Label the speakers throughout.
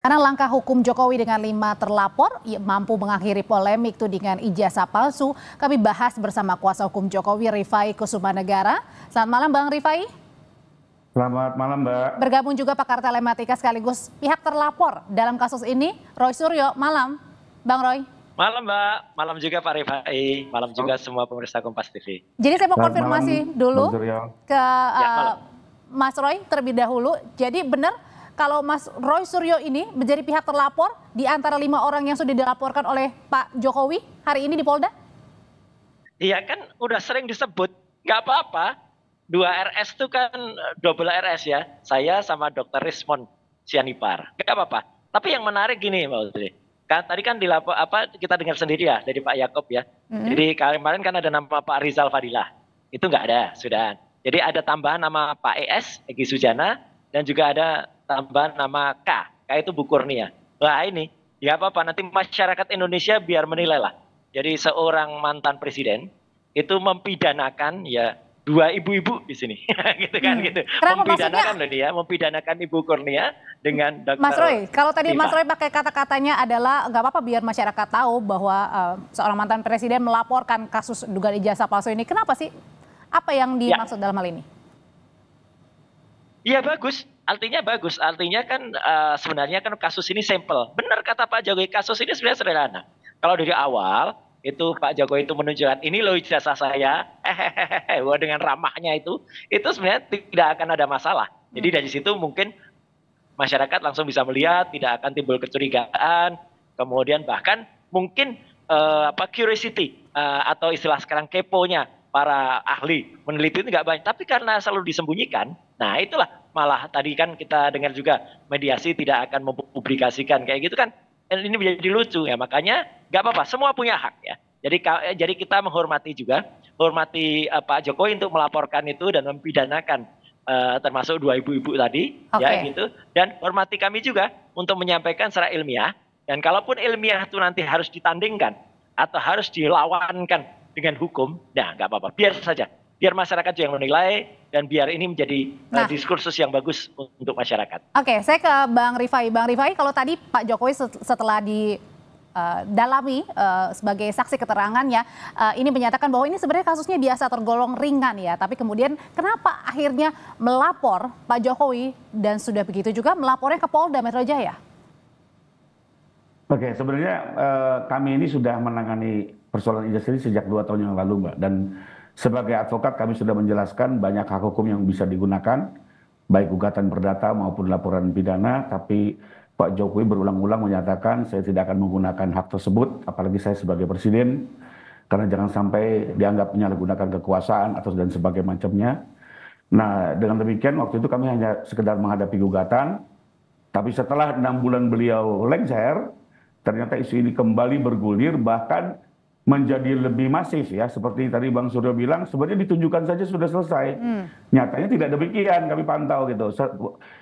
Speaker 1: Karena langkah hukum Jokowi dengan 5 terlapor mampu mengakhiri polemik tudingan ijazah palsu, kami bahas bersama kuasa hukum Jokowi Rifai Kusumanegara. Selamat malam Bang Rifai.
Speaker 2: Selamat malam Mbak.
Speaker 1: Bergabung juga pakar telematika sekaligus pihak terlapor dalam kasus ini, Roy Suryo. Malam Bang Roy.
Speaker 3: Malam Mbak, malam juga Pak Rifai, malam juga semua pemirsa Kompas TV.
Speaker 1: Jadi saya mau konfirmasi dulu ke Mas Roy terlebih dahulu. Jadi benar kalau Mas Roy Suryo ini menjadi pihak terlapor di antara 5 orang yang sudah dilaporkan oleh Pak Jokowi hari ini di Polda?
Speaker 3: Iya kan udah sering disebut, nggak apa-apa. 2 RS itu kan double RS ya, saya sama Dr. Rismon Sianipar, nggak apa-apa. Tapi yang menarik gini Mbak Udri, kan tadi kan kita dengar sendiri ya dari Pak Yaakob ya. Jadi kemarin kan ada nama Pak Rizal Fadilah, itu nggak ada, sudah. Jadi ada tambahan nama Pak ES, Egy Sujana, dan juga ada tambahan nama K itu Bu Kurnia. Nah ini, ya apa-apa, nanti masyarakat Indonesia biar menilai lah. Jadi seorang mantan presiden itu mempidanakan ya 2 ibu-ibu di sini, gitu kan gitu. Mempidanakan loh dia, mempidanakan Ibu Kurnia dengan Dr.
Speaker 1: Mas Roy, kalau tadi Mas Roy pakai kata-katanya adalah nggak apa-apa biar masyarakat tahu bahwa seorang mantan presiden melaporkan kasus dugaan ijazah palsu ini. Kenapa sih? Apa yang dimaksud dalam hal ini?
Speaker 3: Iya bagus, artinya kan sebenarnya kan kasus ini sampel. Benar kata Pak Jokowi, kasus ini sebenarnya sederhana. Kalau dari awal itu Pak Jokowi itu menunjukkan ini loh ijazah saya, dengan ramahnya itu sebenarnya tidak akan ada masalah. Jadi dari situ mungkin masyarakat langsung bisa melihat, tidak akan timbul kecurigaan, kemudian bahkan mungkin curiosity atau istilah sekarang keponya para ahli meneliti itu nggak banyak, tapi karena selalu disembunyikan, nah itulah malah tadi kan kita dengar juga mediasi tidak akan mempublikasikan kayak gitu kan, ini menjadi lucu ya, makanya nggak apa-apa, semua punya hak ya. Jadi kita menghormati juga, hormati Pak Jokowi untuk melaporkan itu dan mempidanakan termasuk 2 ibu-ibu tadi, ya gitu, dan hormati kami juga untuk menyampaikan secara ilmiah, dan kalaupun ilmiah itu nanti harus ditandingkan atau harus dilawankan dengan hukum, nah nggak apa-apa, biar saja, biar masyarakat yang menilai dan biar ini menjadi diskursus yang bagus untuk masyarakat.
Speaker 1: Oke, saya ke Bang Rifai. Bang Rifai, kalau tadi Pak Jokowi setelah didalami sebagai saksi keterangannya, ini menyatakan bahwa ini sebenarnya kasusnya biasa tergolong ringan ya, tapi kemudian kenapa akhirnya melapor Pak Jokowi dan sudah begitu juga melapornya ke Polda Metro Jaya?
Speaker 2: Oke, sebenarnya kami ini sudah menangani persoalan ijazah ini sejak 2 tahun yang lalu Mbak, dan sebagai advokat kami sudah menjelaskan banyak hak hukum yang bisa digunakan, baik gugatan perdata maupun laporan pidana, tapi Pak Jokowi berulang-ulang menyatakan saya tidak akan menggunakan hak tersebut, apalagi saya sebagai presiden, karena jangan sampai dianggap menyalahgunakan kekuasaan atau dan sebagainya macamnya. Nah, dengan demikian waktu itu kami hanya sekedar menghadapi gugatan, tapi setelah 6 bulan beliau lengser, ternyata isu ini kembali bergulir, bahkan menjadi lebih masif ya, seperti tadi Bang Suryo bilang, sebenarnya ditunjukkan saja sudah selesai. Nyatanya tidak demikian, kami pantau gitu.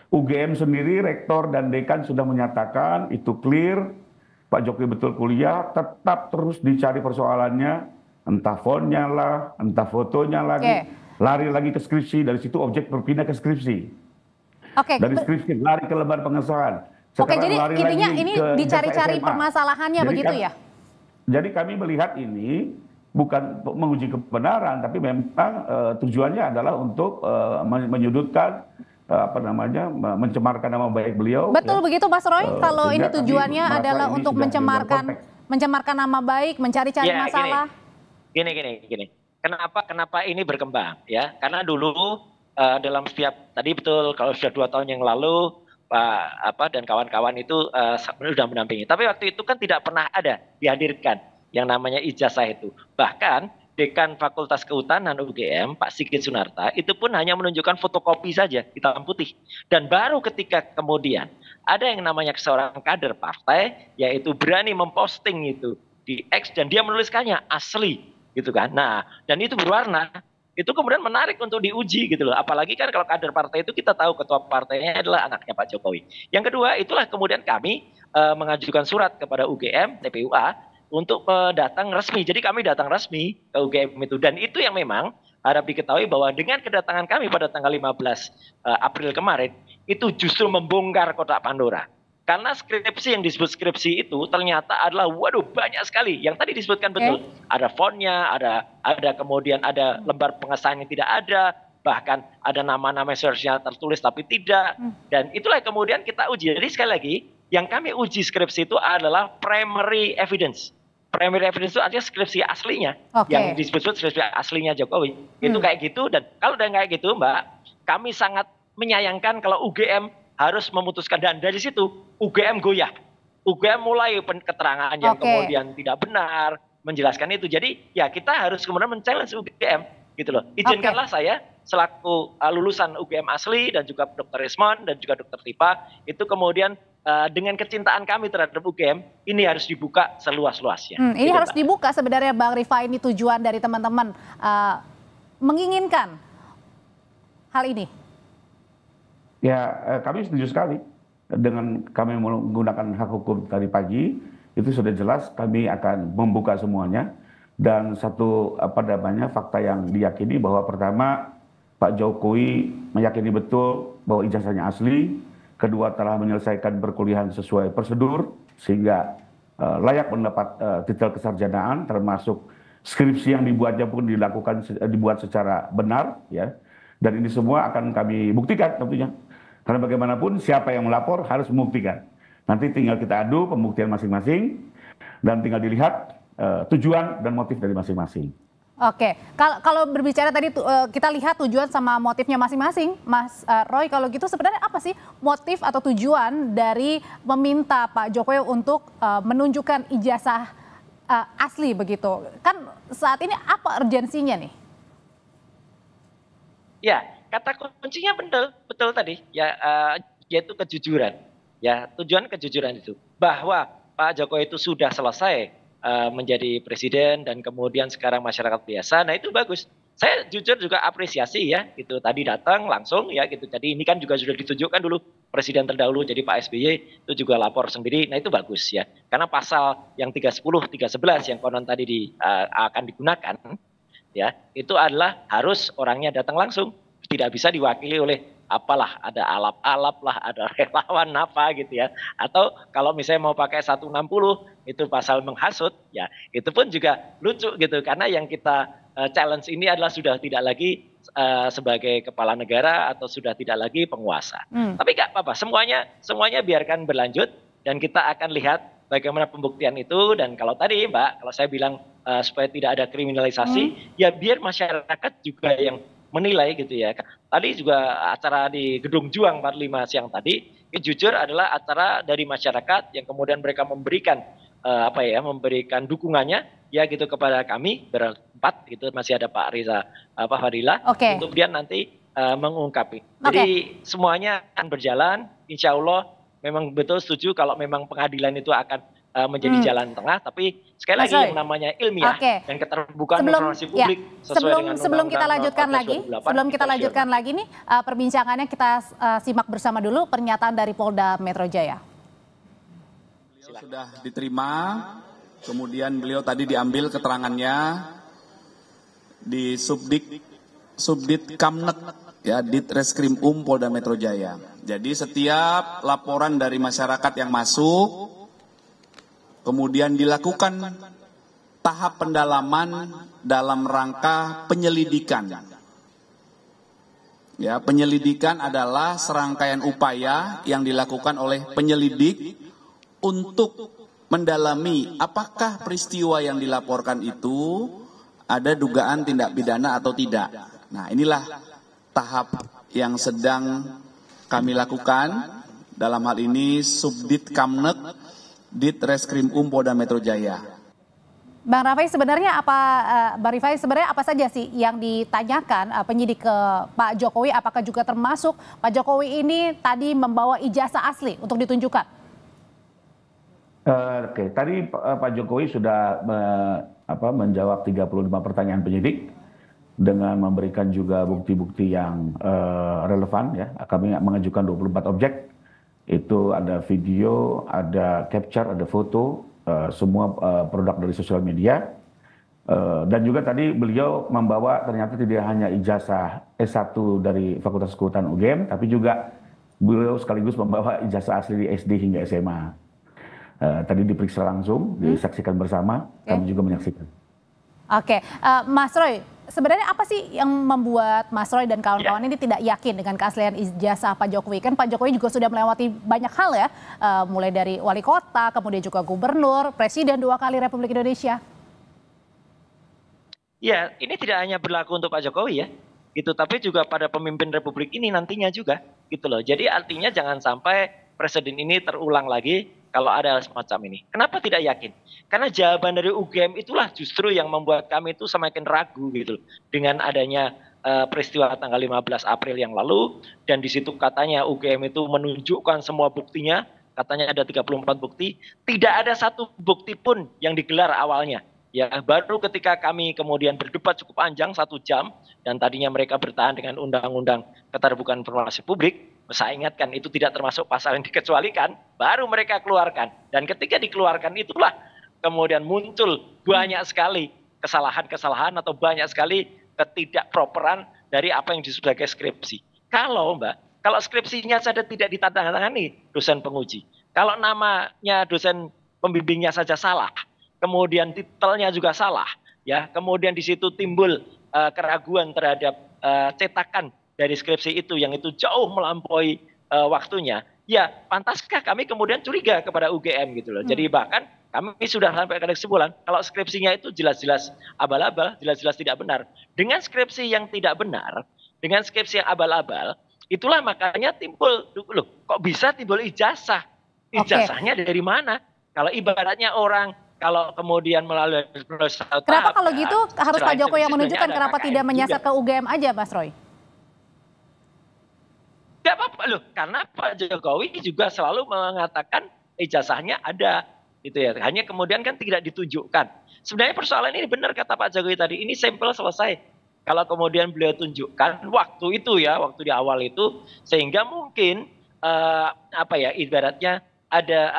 Speaker 2: UGM sendiri, rektor dan dekan sudah menyatakan itu clear, Pak Jokowi betul kuliah, tetap terus dicari persoalannya, entah fontnya lah, entah fotonya lagi, lari lagi ke skripsi, dari situ objek berpindah ke skripsi. Dari skripsi lari ke lembar pengesahan.
Speaker 1: Jadi intinya ini dicari-cari permasalahannya jadi begitu ya?
Speaker 2: Jadi kami melihat ini bukan menguji kebenaran, tapi memang tujuannya adalah untuk menyudutkan, mencemarkan nama baik beliau.
Speaker 1: Betul ya. Begitu Mas Roy, kalau ini tujuannya adalah untuk mencemarkan nama baik, mencari-cari masalah.
Speaker 3: Gini. Kenapa ini berkembang ya? Karena dulu dalam setiap, tadi betul kalau sudah 2 tahun yang lalu Pak dan kawan-kawan itu sudah mendampingi. Tapi waktu itu kan tidak pernah ada dihadirkan yang namanya ijazah itu. Bahkan Dekan Fakultas Kehutanan UGM, Pak Sigit Sunarta, itu pun hanya menunjukkan fotokopi saja, hitam putih. Dan baru ketika kemudian ada yang namanya seorang kader partai, yaitu berani memposting itu di X dan dia menuliskannya asli, gitu kan. Nah, dan itu berwarna. Itu kemudian menarik untuk diuji gitu loh. Apalagi kan kalau kader partai itu kita tahu ketua partainya adalah anaknya Pak Jokowi. Yang kedua, itulah kemudian kami mengajukan surat kepada UGM, TPUA untuk datang resmi. Jadi kami datang resmi ke UGM itu, dan itu yang memang harap diketahui bahwa dengan kedatangan kami pada tanggal 15 April kemarin itu justru membongkar kotak Pandora. Karena skripsi yang disebut skripsi itu ternyata adalah waduh banyak sekali. Yang tadi disebutkan betul. Ada fontnya, ada kemudian ada lembar pengesahan yang tidak ada, bahkan ada nama-nama seharusnya tertulis tapi tidak. Dan itulah yang kemudian kita uji. Jadi sekali lagi, yang kami uji skripsi itu adalah primary evidence. Primary evidence itu artinya skripsi aslinya. Yang disebut skripsi aslinya Jokowi. Itu kayak gitu. Dan kalau udah kayak gitu Mbak, kami sangat menyayangkan kalau UGM harus memutuskan, dan dari situ UGM goyah. UGM mulai keterangan yang kemudian tidak benar, menjelaskan itu. Jadi ya kita harus kemudian men-challenge UGM gitu loh. Izinkanlah saya selaku lulusan UGM asli dan juga Dr. Rismon dan juga Dr. Tipa itu kemudian dengan kecintaan kami terhadap UGM ini harus dibuka seluas-luasnya.
Speaker 1: Ini
Speaker 3: gitu,
Speaker 1: harus dibuka sebenarnya Bang Rifai, ini tujuan dari teman-teman menginginkan hal ini.
Speaker 2: Ya, kami setuju sekali dengan kami menggunakan hak hukum tadi pagi, itu sudah jelas kami akan membuka semuanya. Dan satu fakta yang diyakini bahwa pertama Pak Jokowi meyakini betul bahwa ijazahnya asli, kedua telah menyelesaikan perkuliahan sesuai prosedur sehingga layak mendapat titel kesarjanaan, termasuk skripsi yang dibuatnya pun dibuat secara benar, ya. Dan ini semua akan kami buktikan tentunya. Karena bagaimanapun siapa yang melapor harus membuktikan. Nanti tinggal kita adu pembuktian masing-masing dan tinggal dilihat tujuan dan motif dari masing-masing.
Speaker 1: Oke, kalau berbicara tadi kita lihat tujuan sama motifnya masing-masing, Mas Roy, kalau gitu sebenarnya apa sih motif atau tujuan dari meminta Pak Jokowi untuk menunjukkan ijazah asli begitu? Kan saat ini apa urgensinya nih?
Speaker 3: Ya, kata kuncinya betul tadi ya, yaitu kejujuran. Ya, tujuan kejujuran itu bahwa Pak Jokowi itu sudah selesai menjadi presiden dan kemudian sekarang masyarakat biasa. Nah, itu bagus. Saya jujur juga apresiasi ya, gitu. Tadi datang langsung ya gitu. Jadi ini kan juga sudah ditunjukkan dulu presiden terdahulu jadi Pak SBY itu juga lapor sendiri. Nah, itu bagus ya. Karena pasal yang 310, 311 yang konon tadi akan digunakan ya, itu adalah harus orangnya datang langsung, tidak bisa diwakili oleh apalah, ada alap-alap lah, ada relawan apa gitu ya. Atau kalau misalnya mau pakai 160 itu pasal menghasut, ya itu pun juga lucu gitu, karena yang kita challenge ini adalah sudah tidak lagi sebagai kepala negara atau sudah tidak lagi penguasa. Tapi nggak apa-apa, semuanya biarkan berlanjut dan kita akan lihat bagaimana pembuktian itu. Dan kalau tadi Mbak, kalau saya bilang supaya tidak ada kriminalisasi, ya biar masyarakat juga yang menilai gitu ya. Tadi juga acara di Gedung Juang 45 siang tadi, jujur adalah acara dari masyarakat yang kemudian mereka memberikan memberikan dukungannya ya gitu kepada kami berempat, itu masih ada Pak Riza Fadila untuk dia nanti mengungkapi. Jadi semuanya akan berjalan, insya Allah. Memang betul setuju kalau memang pengadilan itu akan menjadi jalan tengah, tapi sekali lagi yang namanya ilmiah dan keterbukaan informasi publik sesuai dengan
Speaker 1: sebelum kita lanjutkan lagi nih perbincangannya, kita simak bersama dulu pernyataan dari Polda Metro Jaya.
Speaker 4: Beliau sudah diterima, kemudian beliau tadi diambil keterangannya di Subdit Kamnet ya, Ditreskrim Polda Metro Jaya. Jadi setiap laporan dari masyarakat yang masuk, kemudian dilakukan tahap pendalaman dalam rangka penyelidikan. Ya, penyelidikan adalah serangkaian upaya yang dilakukan oleh penyelidik untuk mendalami apakah peristiwa yang dilaporkan itu ada dugaan tindak pidana atau tidak. Nah, inilah tahap yang sedang kami lakukan, dalam hal ini Subdit Kamnet Ditreskrim Polda Metro Jaya.
Speaker 1: Bang Rifai, sebenarnya apa saja sih yang ditanyakan penyidik ke Pak Jokowi? Apakah juga termasuk Pak Jokowi ini tadi membawa ijazah asli untuk ditunjukkan?
Speaker 2: Tadi Pak Jokowi sudah menjawab 35 pertanyaan penyidik dengan memberikan juga bukti-bukti yang relevan ya. Kami mengajukan 24 objek. Itu ada video, ada capture, ada foto, semua produk dari sosial media. Dan juga tadi beliau membawa ternyata tidak hanya ijazah S1 dari Fakultas Kehutanan UGM, tapi juga beliau sekaligus membawa ijazah asli di SD hingga SMA. Tadi diperiksa langsung, disaksikan bersama, kami juga menyaksikan.
Speaker 1: Oke, Mas Roy, sebenarnya apa sih yang membuat Mas Roy dan kawan-kawan ini tidak yakin dengan keaslian ijazah Pak Jokowi? Kan Pak Jokowi juga sudah melewati banyak hal ya, mulai dari wali kota, kemudian juga gubernur, presiden 2 kali Republik Indonesia.
Speaker 3: Ya, ini tidak hanya berlaku untuk Pak Jokowi ya, gitu, tapi juga pada pemimpin Republik ini nantinya juga, gitu loh. Jadi artinya jangan sampai presiden ini terulang lagi kalau ada semacam ini. Kenapa tidak yakin? Karena jawaban dari UGM itulah justru yang membuat kami itu semakin ragu gitu loh. Dengan adanya peristiwa tanggal 15 April yang lalu, dan di situ katanya UGM itu menunjukkan semua buktinya, katanya ada 34 bukti, tidak ada satu bukti pun yang digelar awalnya. Ya, baru ketika kami kemudian berdebat cukup panjang 1 jam, dan tadinya mereka bertahan dengan undang-undang keterbukaan informasi publik, saya ingatkan itu tidak termasuk pasal yang dikecualikan, baru mereka keluarkan. Dan ketika dikeluarkan itulah kemudian muncul banyak sekali kesalahan-kesalahan atau banyak sekali ketidakproperan dari apa yang disebut sebagai skripsi. Kalau skripsinya saja tidak ditandatangani dosen penguji, kalau namanya dosen pembimbingnya saja salah, kemudian titelnya juga salah, ya, kemudian di situ timbul keraguan terhadap cetakan dari skripsi itu yang itu jauh melampaui waktunya, ya pantaskah kami kemudian curiga kepada UGM gitu loh. Jadi bahkan kami sudah sampai ke kesimpulan kalau skripsinya itu jelas-jelas abal-abal, jelas-jelas tidak benar. Dengan skripsi yang tidak benar, dengan skripsi yang abal-abal, itulah makanya timbul, loh kok bisa timbul ijazah? Ijazahnya dari mana? Kalau ibaratnya orang kalau kemudian melalui
Speaker 1: kenapa kalau gitu harus Pak Jokowi yang menunjukkan, kenapa tidak menyasar ke UGM aja, Mas Roy?
Speaker 3: Tidak apa-apa loh, karena Pak Jokowi juga selalu mengatakan ijazahnya ada, gitu ya. Hanya kemudian kan tidak ditunjukkan. Sebenarnya persoalan ini benar kata Pak Jokowi tadi, ini sampel selesai. Kalau kemudian beliau tunjukkan waktu itu ya, waktu di awal itu, sehingga mungkin ibaratnya ada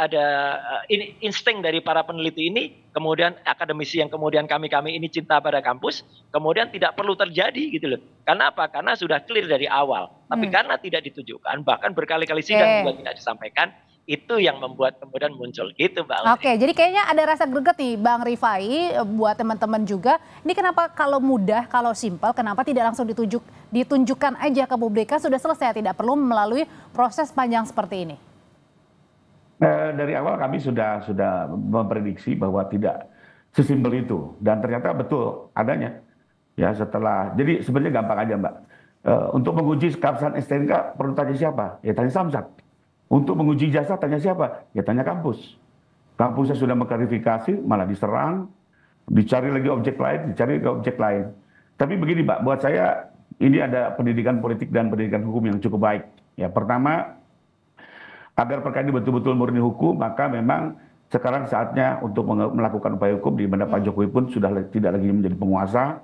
Speaker 3: insting dari para peneliti ini, kemudian akademisi yang kemudian kami ini cinta pada kampus, kemudian tidak perlu terjadi gitu loh. Karena apa? Karena sudah clear dari awal. Tapi karena tidak ditunjukkan, bahkan berkali-kali sidang juga tidak disampaikan, itu yang membuat kemudian muncul gitu, Mbak.
Speaker 1: Oke, jadi kayaknya ada rasa greget nih Bang Rifai, buat teman-teman juga. Ini kenapa kalau mudah, kalau simpel, kenapa tidak langsung ditunjukkan aja ke publik? Kan sudah selesai, tidak perlu melalui proses panjang seperti ini.
Speaker 2: Dari awal kami sudah memprediksi bahwa tidak sesimpel itu, dan ternyata betul adanya. Ya setelah, jadi sebenarnya gampang aja Mbak. Untuk menguji keabsahan STNK perlu tanya siapa? Ya tanya Samsat. Untuk menguji jasa tanya siapa? Ya tanya kampus. Kampusnya sudah mengklarifikasi, malah diserang, dicari lagi objek lain, Tapi begini Mbak, buat saya ini ada pendidikan politik dan pendidikan hukum yang cukup baik. Ya pertama, agar perkara ini betul-betul murni hukum, maka memang sekarang saatnya untuk melakukan upaya hukum, di mana Pak Jokowi pun sudah tidak lagi menjadi penguasa,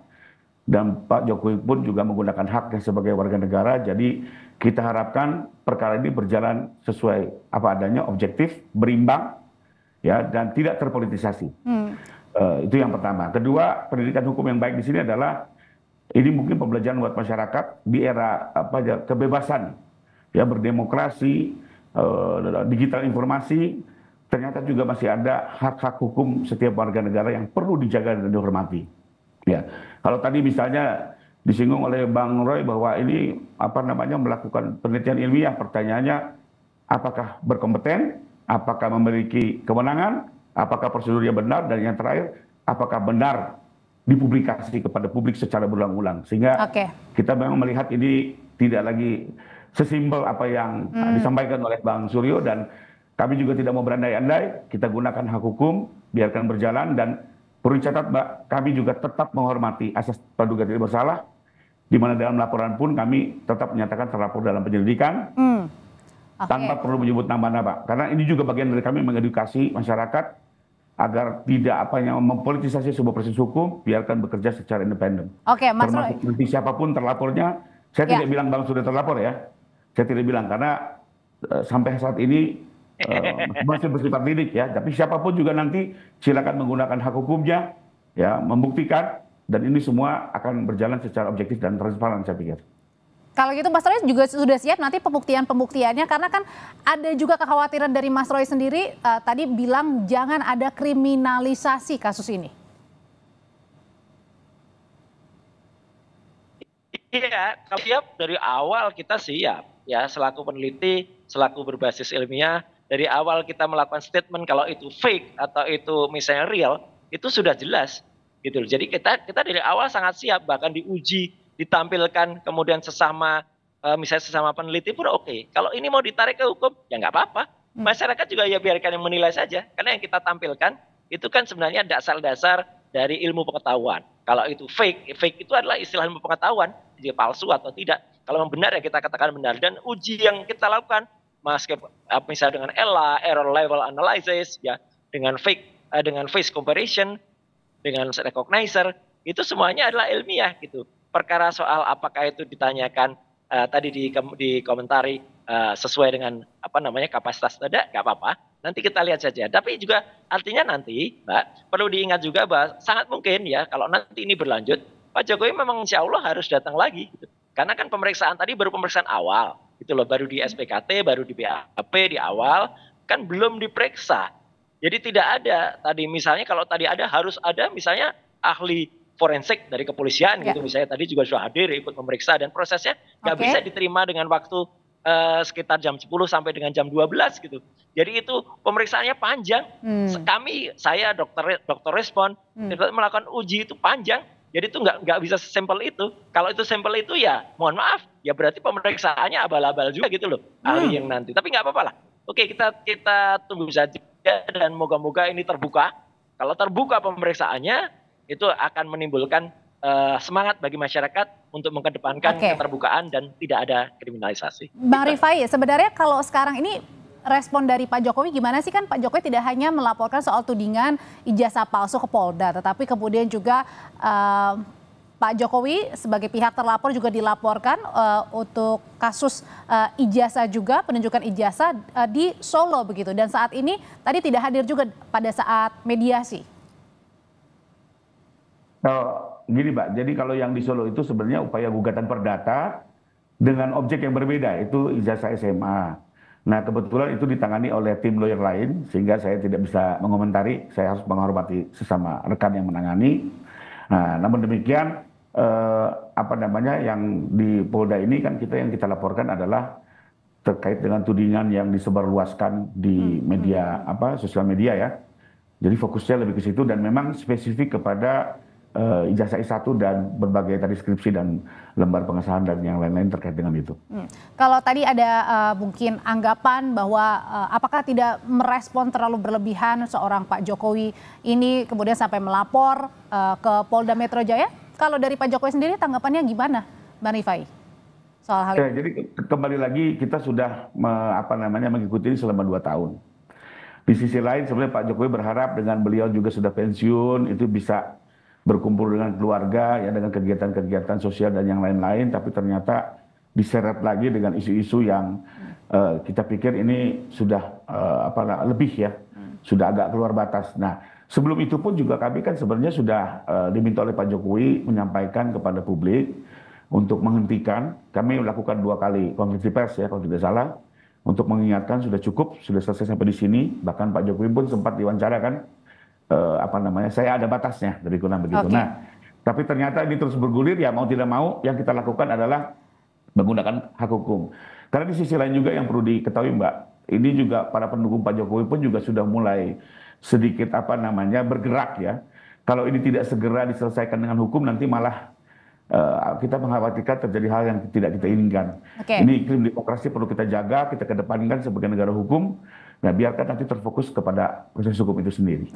Speaker 2: dan Pak Jokowi pun juga menggunakan haknya sebagai warga negara. Jadi kita harapkan perkara ini berjalan sesuai apa adanya, objektif, berimbang, ya, dan tidak terpolitisasi. Itu yang pertama. Kedua, pendidikan hukum yang baik di sini adalah ini mungkin pembelajaran buat masyarakat di era kebebasan, ya, berdemokrasi, digital informasi, ternyata juga masih ada hak-hak hukum setiap warga negara yang perlu dijaga dan dihormati. Ya, kalau tadi misalnya disinggung oleh Bang Roy bahwa ini melakukan penelitian ilmiah, pertanyaannya apakah berkompeten, apakah memiliki kewenangan, apakah prosedurnya benar, dan yang terakhir apakah benar dipublikasi kepada publik secara berulang-ulang, sehingga kita memang melihat ini tidak lagi sesimpel apa yang disampaikan oleh Bang Suryo, dan kami juga tidak mau berandai-andai, kita gunakan hak hukum, biarkan berjalan, dan perlu dicatat Mbak, kami juga tetap menghormati asas praduga tidak bersalah, di mana dalam laporan pun kami tetap menyatakan terlapor dalam penyelidikan, tanpa perlu menyebut nama-nama, karena ini juga bagian dari kami mengedukasi masyarakat agar tidak mempolitisasi sebuah proses hukum, biarkan bekerja secara independen.
Speaker 1: Mas
Speaker 2: Termasuk nanti siapapun terlapornya, saya tidak bilang Bang sudah terlapor ya. Saya tidak bilang, karena sampai saat ini masih bersifat lidik ya. Tapi siapapun juga nanti silakan menggunakan hak hukumnya, ya, membuktikan, dan ini semua akan berjalan secara objektif dan transparan, saya pikir.
Speaker 1: Kalau gitu Mas Roy juga sudah siap nanti pembuktiannya karena kan ada juga kekhawatiran dari Mas Roy sendiri tadi bilang jangan ada kriminalisasi kasus ini.
Speaker 3: Iya, kalau siap dari awal kita siap ya selaku peneliti, selaku berbasis ilmiah dari awal kita melakukan statement kalau itu fake atau itu misalnya real itu sudah jelas gitu loh. Jadi kita dari awal sangat siap bahkan diuji, ditampilkan kemudian sesama misalnya sesama peneliti pun oke. Kalau ini mau ditarik ke hukum ya nggak apa-apa. Masyarakat juga ya biarkan yang menilai saja karena yang kita tampilkan itu kan sebenarnya dasar-dasar dari ilmu pengetahuan. Kalau itu fake itu adalah istilah ilmu pengetahuan, jadi palsu atau tidak. Kalau memang benar ya kita katakan benar. Dan uji yang kita lakukan, misalnya dengan ELA, error level analysis, ya, dengan face comparison, dengan recognizer, itu semuanya adalah ilmiah gitu. Perkara soal apakah itu ditanyakan tadi di komentari sesuai dengan kapasitas tidak, nggak apa-apa. Nanti kita lihat saja. Tapi juga artinya nanti, Mbak, perlu diingat juga bahwa sangat mungkin ya kalau nanti ini berlanjut, Pak Jokowi memang insya Allah harus datang lagi. Gitu. Karena kan pemeriksaan tadi baru pemeriksaan awal, gitu loh, baru di SPKT, baru di BAP di awal, kan belum diperiksa. Jadi tidak ada tadi misalnya kalau tadi ada harus ada misalnya ahli forensik dari kepolisian gitu misalnya tadi juga sudah hadir ikut memeriksa dan prosesnya nggak bisa diterima dengan waktu sekitar jam 10 sampai dengan jam 12 gitu. Jadi itu pemeriksaannya panjang. Saya dokter respon melakukan uji itu panjang. Jadi itu nggak bisa sampel itu. Kalau itu sampel itu ya mohon maaf ya berarti pemeriksaannya abal-abal juga gitu loh ahli yang nanti. Tapi nggak apa-apa lah. Oke kita tunggu saja dan moga-moga ini terbuka. Kalau terbuka pemeriksaannya itu akan menimbulkan semangat bagi masyarakat untuk mengedepankan keterbukaan dan tidak ada kriminalisasi.
Speaker 1: Bang Rifai, sebenarnya kalau sekarang ini respon dari Pak Jokowi gimana sih? Kan Pak Jokowi tidak hanya melaporkan soal tudingan ijazah palsu ke Polda, tetapi kemudian juga Pak Jokowi sebagai pihak terlapor juga dilaporkan untuk kasus ijazah juga, penunjukan ijazah di Solo begitu. Dan saat ini tadi tidak hadir juga pada saat mediasi.
Speaker 2: Gini Mbak, jadi kalau yang di Solo itu sebenarnya upaya gugatan perdata dengan objek yang berbeda, itu ijazah SMA. Nah kebetulan itu ditangani oleh tim lawyer lain, sehingga saya tidak bisa mengomentari, saya harus menghormati sesama rekan yang menangani. Nah namun demikian, yang di Polda ini kan yang kita laporkan adalah terkait dengan tudingan yang disebarluaskan di media, sosial media ya. Jadi fokusnya lebih ke situ dan memang spesifik kepada ijazah S1 dan berbagai tadi skripsi dan lembar pengesahan dan yang lain-lain terkait dengan itu.
Speaker 1: Kalau tadi ada mungkin anggapan bahwa apakah tidak merespon terlalu berlebihan seorang Pak Jokowi ini kemudian sampai melapor ke Polda Metro Jaya? Kalau dari Pak Jokowi sendiri tanggapannya gimana, Bang Rifai? Soal hal ini.
Speaker 2: Jadi kembali lagi kita sudah mengikuti ini selama 2 tahun. Di sisi lain sebenarnya Pak Jokowi berharap dengan beliau juga sudah pensiun itu bisa berkumpul dengan keluarga ya dengan kegiatan-kegiatan sosial dan yang lain-lain, tapi ternyata diseret lagi dengan isu-isu yang kita pikir ini sudah lebih ya, sudah agak keluar batas. Nah sebelum itu pun juga kami kan sebenarnya sudah diminta oleh Pak Jokowi menyampaikan kepada publik untuk menghentikan. Kami melakukan 2 kali konferensi pers ya kalau tidak salah untuk mengingatkan sudah cukup, sudah selesai sampai di sini. Bahkan Pak Jokowi pun sempat diwawancara kan. Saya ada batasnya dari kurang begitu. Nah, tapi ternyata ini terus bergulir ya mau tidak mau yang kita lakukan adalah menggunakan hak hukum. Karena di sisi lain juga yang perlu diketahui Mbak, ini juga para pendukung Pak Jokowi pun juga sudah mulai sedikit bergerak ya. Kalau ini tidak segera diselesaikan dengan hukum nanti malah kita mengkhawatirkan terjadi hal yang tidak kita inginkan. Ini iklim demokrasi perlu kita jaga, kita kedepankan sebagai negara hukum. Nah, biarkan nanti terfokus kepada proses hukum itu sendiri.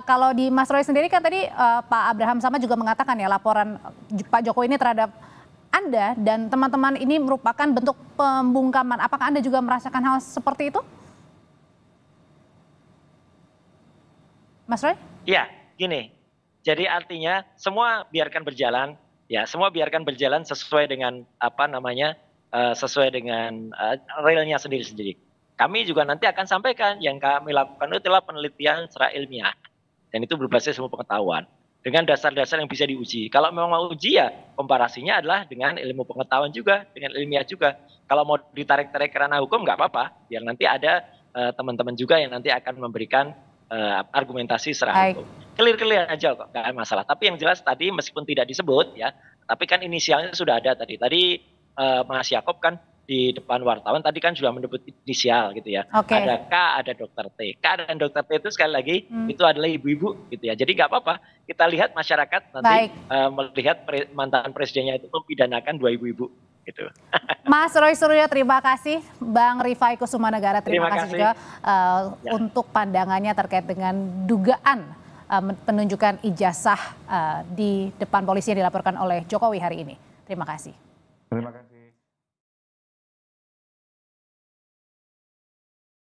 Speaker 1: Kalau di Mas Roy sendiri kan tadi Pak Abraham Samad juga mengatakan ya laporan Pak Jokowi ini terhadap Anda dan teman-teman ini merupakan bentuk pembungkaman. Apakah Anda juga merasakan hal seperti itu? Mas Roy?
Speaker 3: Iya, gini. Jadi artinya semua biarkan berjalan, ya semua biarkan berjalan sesuai dengan sesuai dengan realnya sendiri-sendiri. Kami juga nanti akan sampaikan yang kami lakukan itu adalah penelitian secara ilmiah dan itu berbasis ilmu pengetahuan. dengan dasar-dasar yang bisa diuji. Kalau memang mau uji ya komparasinya adalah dengan ilmu pengetahuan juga, dengan ilmiah juga. Kalau mau ditarik-tarik ke ranah hukum nggak apa-apa, biar nanti ada teman-teman juga yang nanti akan memberikan argumentasi secara hukum. Clear aja kok, nggak ada masalah. Tapi yang jelas tadi meskipun tidak disebut ya, tapi kan inisialnya sudah ada tadi. Tadi Mas Yakob kan di depan wartawan tadi kan sudah menyebut inisial gitu ya. Ada K, ada Dr. T. K dan Dr. T itu sekali lagi itu adalah ibu-ibu gitu ya. Jadi nggak apa-apa. Kita lihat masyarakat nanti melihat mantan presidennya itu mempidanakan 2 ibu-ibu gitu.
Speaker 1: Mas Roy Suryo, terima kasih. Bang Rifai Kusumanegara, terima kasih juga untuk pandangannya terkait dengan dugaan penunjukan ijazah di depan polisi yang dilaporkan oleh Jokowi hari ini. Terima kasih.
Speaker 2: Terima kasih.